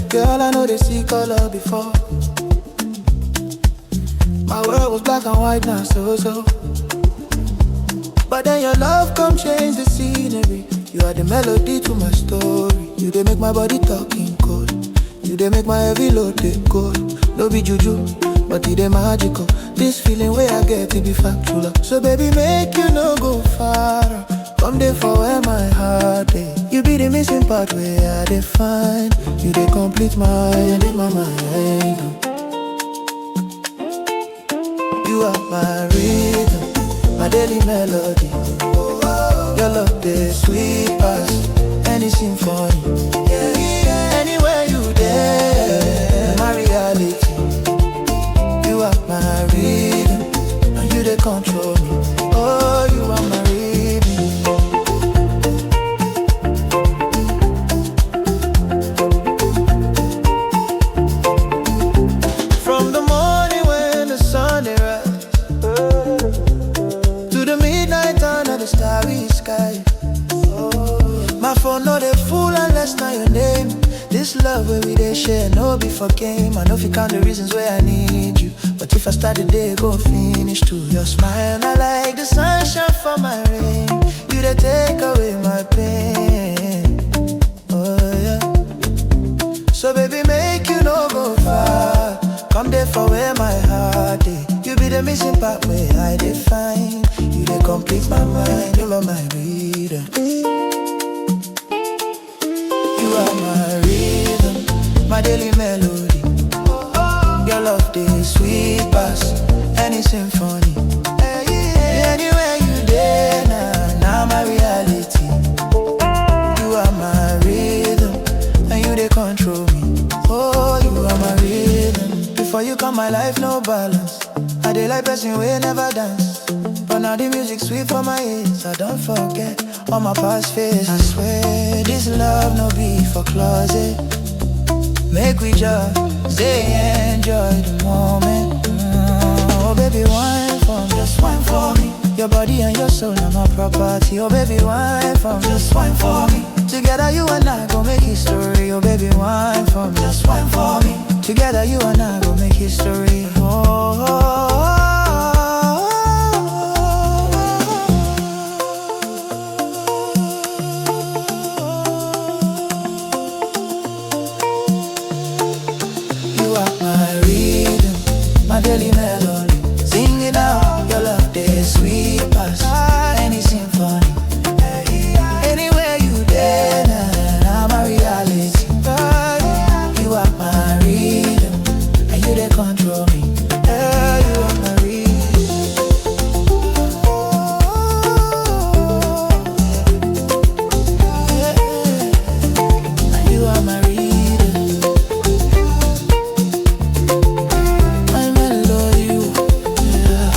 Girl, I know they see color before. My world was black and white, now so. But then your love come change the scenery. You are the melody to my story. You they make my body talking cold. You they make my heavy load they cold. No be juju, but it they magical. This feeling where I get to be factual. So baby, make you no go far. Come there for where my heart is. You be the missing part where I define. You they complete my mind. You are my rhythm, my daily melody. Your love the sweet past any symphony. Anywhere you there, my reality. You are my rhythm, and you they control me. Oh, you are my rhythm. From the morning when the sun they rise to the midnight under the starry sky. My phone no they full unless not your name. This love where we they share no be for game. I know if you count the reasons where I need you, but if I start the day go finish too. Your smile I like the sunshine for my rain. You they take away my pain. Oh yeah. So baby make you no go far. Come there for where my heart is. You be the missing part where I define. You they complete my mind. You are my reader. You are my rhythm, my daily melody. Your love the sweet past any symphony. Anywhere you there now my reality. You are my rhythm, and you they control me. Oh, you are my rhythm. Before you come my life no balance. I dey like person we never dance. But now the music sweet for my ears. I don't forget all my past fears. I swear this love no be for closet. Make we just stay enjoy the moment. Oh baby wine from just wine for me. Your body and your soul are my property. Oh baby wine from just wine for me. Together you and I go make history. Oh baby wine from just wine for me. Together you and I go make history. You are my rhythm, my daily melody. Sing it out, your love the sweet past any symphony. Anywhere you there now my reality. You are my rhythm, and you they control me. You are my rhythm. And you are my rhythm. My melody, yeah.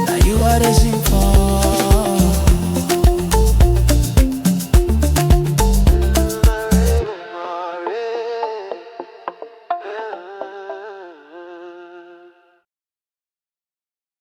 Now you are the symphony.